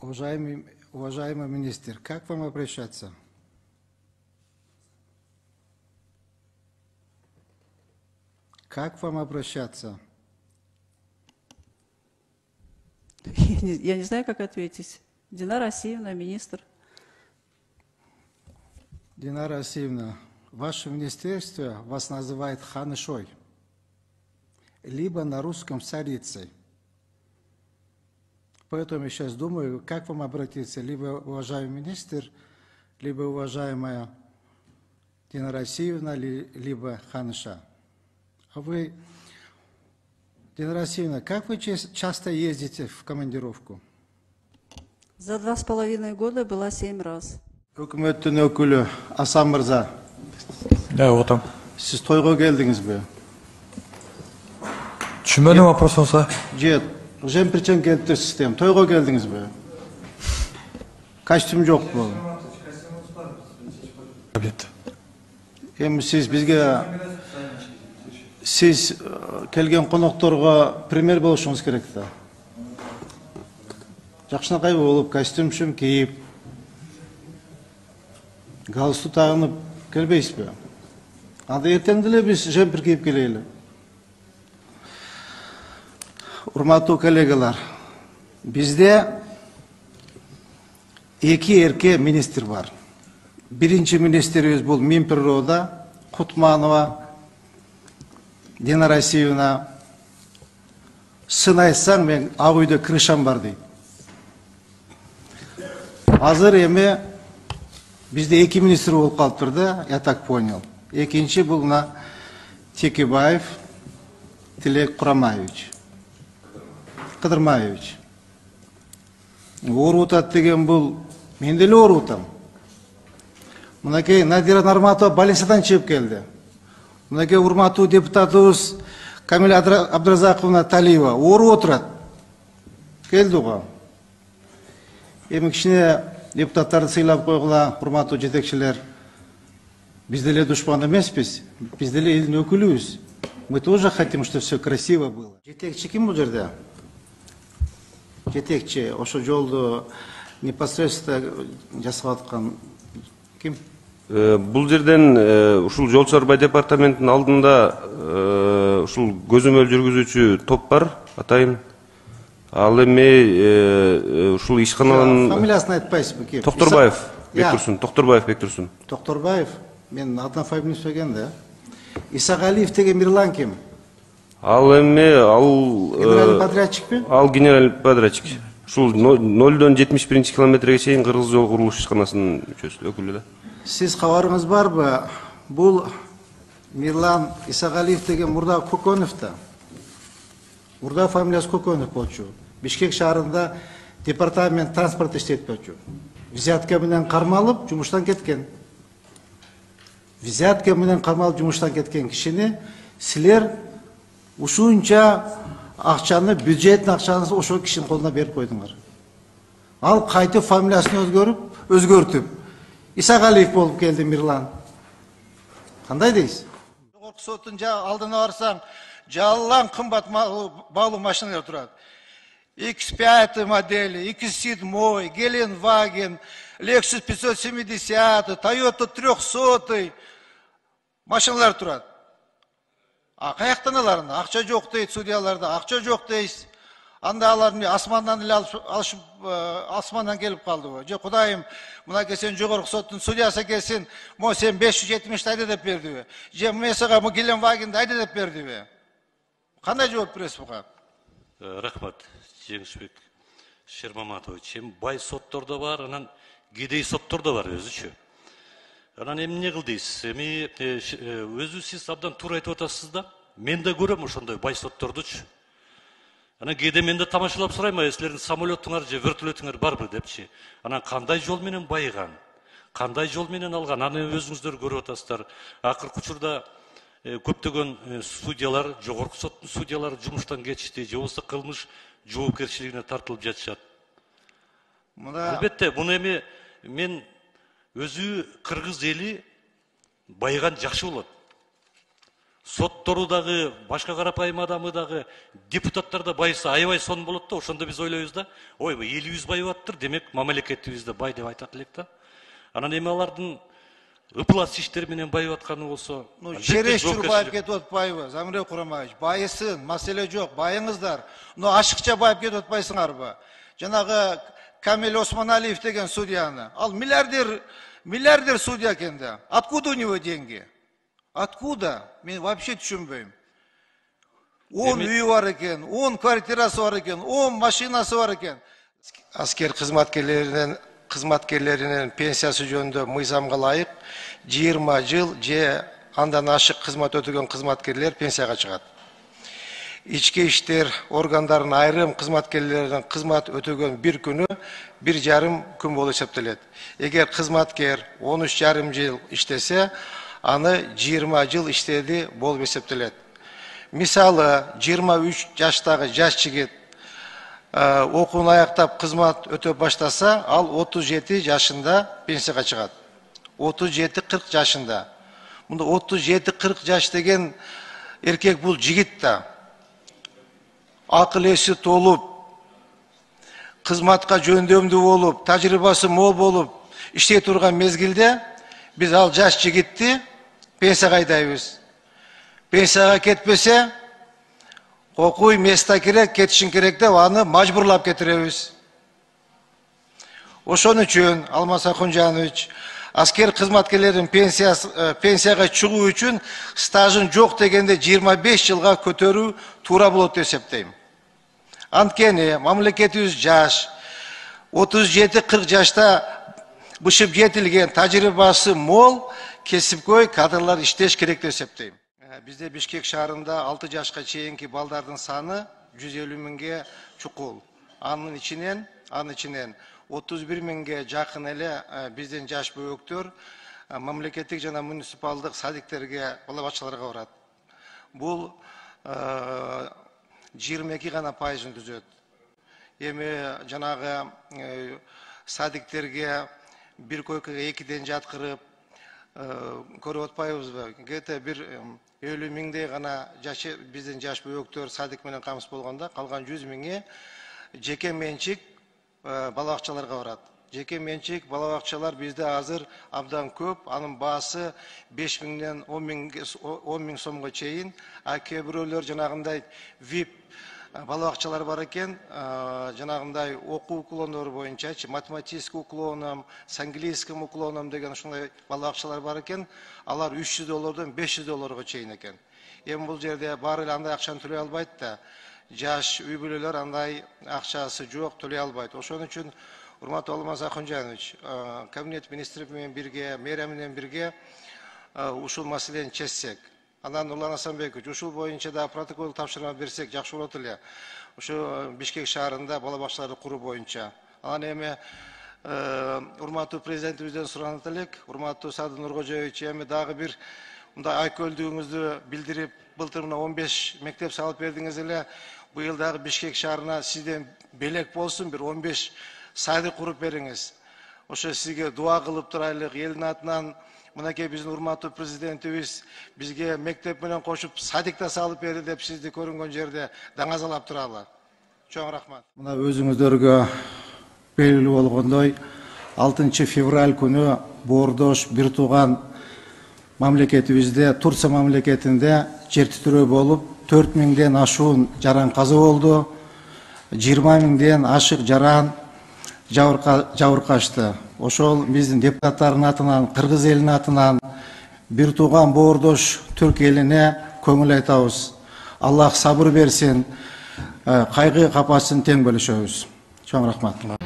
Уважаемый министр, как вам обращаться? Как вам обращаться? Я не знаю, как ответить. Динара Асиевна, министр. Динара Асиевна, ваше министерство вас называет ханышой, либо на русском царицей. Поэтому я сейчас думаю, как вам обратиться, либо уважаемый министр, либо уважаемая Динара Асиевна, либо ханыша. А вы, Динара Асиевна, как вы часто ездите в командировку? За 2,5 года была 7 раз. Өкіметтің өкілі Асан Мырза. Да, вот там. Сіз тойға келдіңіз бе? Түсінбедім вопросыңызға. Жет, Жемпірчен кентті систем. Тойға келдіңіз бе? Костюм жоқ бұл. Сіз бізге сіз келген қонақтарға пример болушыңыз керек та. Жақшынақай болып, костюм шым киіп, галстук тағынып келбейсіз бе? Анда ертеңділе біз жемпір киіп келейлі. Урматтуу коллегалар, бізде екі ерке министр бар. Бірінші министріміз бұл Минприрода, Кутманова, Динара Асиевна. Сын айтсаң, мен ақ үйде крышам бар дейді. Азыр еме бізде екі министр болып қалып тұрды, я так понял. Екінші бұл Текебаев Тилек Курамаевич. Кыдырмаевич. Орутат деген бұл, мен деле орутам. Мынакей Надира Нарматова больницадан чыгып келди. Мынакей урматтуу депутатыбыз Камиля Абдразаковна Талиева ору отурат. Келди го. Эми кичине депутаттарды сыйлап койгула, урматтуу жетекчилер. Биз деле душман эмеспиз, биз деле элдин өкүлүбүз. Мы тоже хотим, чтобы все красиво было. Жетекчи ким бул жерде? Жетекчи, ошо жолду непосредственно жасап аткан ким? Бул жерден ушул жол чарба департаментинин алдында ушул көзөмөл жүргүзүүчү топ бар, атайын. Ал эми ушул ишканалардын фамилиясын айтпайсызбы ким? Токторбаев Бектурсун, Токторбаев Бектурсун. Токторбаев, мен атына фамилиясын сөйген да. Исагалиев деген Мирлан ким? Ал эми генеральный подрядчикпи? Ал генеральный подрядчик. Ушул 0-дон 71 километрге чейин Кыргыз жол курулуш ишканасынын өкүлү да. Сиз кабарыңыз барбы? Бул Мирлан Исагалиев деген мурда Көкөнов да. Мурда фамилиясы Көкөнов болчу. Бишкек шаарында департамент транспорт иштеп болчу. Взятка менен кармалып, жумуштан кеткен. Взятка менен кармалып, жумуштан кеткен кишини силер ушунча акчаны, бюджеттин акчаны ошол кишинин колуна берип койдуңар. Ал кайтып фамилиясын өзгөртүп, Исагалиев болуп келди Мирлан. Кандай дейсиз? Жогорку соттун алдына барсаң, жалаң кымбат баалуу машиналар турат. X5 модели, X7, Геленваген, Lexus 570, Toyota 300 машиналар турат. А каяктан аларына? Акча жок дейт судьяларда, акча жок дейсиз. Анда аларды асмандан эле алышып, асмандан келип калдыбы? Же Кудайым, мынакей сен жогорку соттун судьясы келсин, мо сен 570 айда деп бердиби? Же мен сага мо Геленвагенди айда деп бердиби? Кандай жооп бересиз буга? Рахмат, Жеңишбек Шермаматович. Бай соттор да бар, анан кедей соттор да бар өзүчү. Анан эмне кыл дейсиз? Эми өзү сиз абдан туура айтып атасыз да. Мен да көрөм ошондой бай соттордучу. Анан кээде мен да тамашалап сурайм, силердин самолетуңар же вертолетуңар барбы депчи. Анан кандай жол менен байыган? Кандай жол менен алган? Аны өзүңүздөр көрүп атасыздар. Акыркы учурда көптөгөн судьялар, жогорку соттун судьялары жумуштан кетишти, же болбосо кылмыш жоопкерчилигине тартылып жатышат. Албетте, буну эми мен өзү кыргыз эли байыган жакшы болот. соттору дагы, башка карапайым адамы дагы, депутаттар да байысы аябай сон болот да, ошондо биз ойлойбуз да, ойбай элибиз байыбаттыр, демек мамлекетибизде бай деп айтат элек да. Анан эми алардын ыплас иштер менен байып атканы болсо, Чересчур байып кетип атпайбы, Замирбек Курамаевич? Байысын, маселе жок, байыңыздар. Ашыкча байып кетип атпайсыңарбы? Жанагы Камил Осмоналиев деген судьяны, ал миллиардер судья экен да. Откуда у него деньги? Откуда? Мен вообще түшүнбөйм. 10 үйү бар экен, 10 квартирасы бар экен, 10 машинасы бар экен. Аскер кызматкерлеринин пенсиясы жөнүндө мыйзамга ылайык 20 жыл же андан ашык кызмат өтөгөн кызматкерлер пенсияга чыгат. Ички иштер органдарынын айрым кызматкерлеринин кызмат өтөгөн bir күнү 1,5 күн болуп эсептелет. Эгер кызматкер 13,5 жыл иштесе, аны 20 жыл иштеди болуп эсептелет. Мисалы 23 жаштагы жаш жигит окуун аяктап кызмат өтөп баштаса, ал 37 жашында пенсияга чыгат. 37-40 жашында. Мында 37-40 жаш деген эркек бул жигит да. Акыл эси толуп, кызматка жөндөмдүү болуп, тажрыйбасы мол болуп, иштей турган мезгилде биз ал жаш жигитти пенсияга айдайбыз. Пенсияга кетпесе, окуй места керек, кетишин керек деп аны мажбурлап кетиребиз. Ошон үчүн Алмаз Акунжанович, аскер кызматкерлердин пенсияга чыгуу үчүн стажын жок дегенде 25 жылга көтөрүү туура болот деп эсептейм. Анткени мамлекетибиз жаш, 37-40 жашта бышып жетилген, тажрыйбасы мол, кесипкөй кадрлар иштеш керек деп эсептейм. Бизде Бишкек шаарында 6 жашка чейинки балдардын саны 150 миңге чукул. Анын ичинен 31 миңге жакын эле биздин жаш бөбөктөр мамлекеттик жана муниципалдык садиктерге, бала бакчаларга барат. Бул 22 гана пайызын түзөт. Эми жанагы садиктерге бир койкага 2ден жаткырып көрүп атпайбызбы? Где-то бир 50 миңдей гана биздин жаш бөбөктөр садик менен камсыз болгондо, калган 100 миңи жеке менчик бала бакчаларга барат. Жеке менчик бала бакчалар бизде азыр абдан көп, анын баасы 5 миңден 10 миң сомго чейин, а кээ бирөөлөр жанагындай VIP бала бакчалар бар экен, жанагындай окуу уклондору боюнча, математический уклоном, с английским уклоном деген ушундай бала бакчалар бар экен, алар $300 $500 чейин экен. Эми бул жерде баары эле андай акчаны төлөй албайт да, жаш үй бүлөлөр андай акчасы жок, төлөй албайт. Ошон үчүн урматтуу Алмаз Акунжанович, кабинет министри менен бирге, мэрия менен бирге ушул маселени чечсек, анан Нурлан Асанбекович, ушул боюнча да протокол тапшырма берсек жакшы болот эле. Ушу Бишкек шаарында бала бакчаларды куруу боюнча. Анан эми урматтуу президентибизден суранат элек, урматтуу Садыр Нуркожоевич, эми дагы бир мындай айкөлдүгүңүздү билдирип, былтыр мына 15 мектеп салып бердиңиз эле. Быйыл дагы Бишкек шаарына сизден белек болсун, бир 15 садик куруп бериңиз. Ошо сизге дуа кылып турайлык, элдин атынан мынакей биздин урматтуу президентибиз бизге мектеп менен кошуп садик да салып берди деп сизди көрүнгөн жерде даңазалап туралы. Чоң рахмат. Мына өзүңүздөргө белгилүү болгондой 6 февраль күнү Боордош бир тууган мамлекетибизде, Турция мамлекетинде жер титирөө болуп, 4 миңден ашуун жаран каза болду, 20 миңден ашык жаран жабыркашты. Ошол биздин депутаттардын атынан, кыргыз элинин атынан бир тууган Боордош түрк элине көңүл айтабыз. Аллах сабыр берсин, кайгы капасын тең бөлүшөбүз. Чоң рахмат.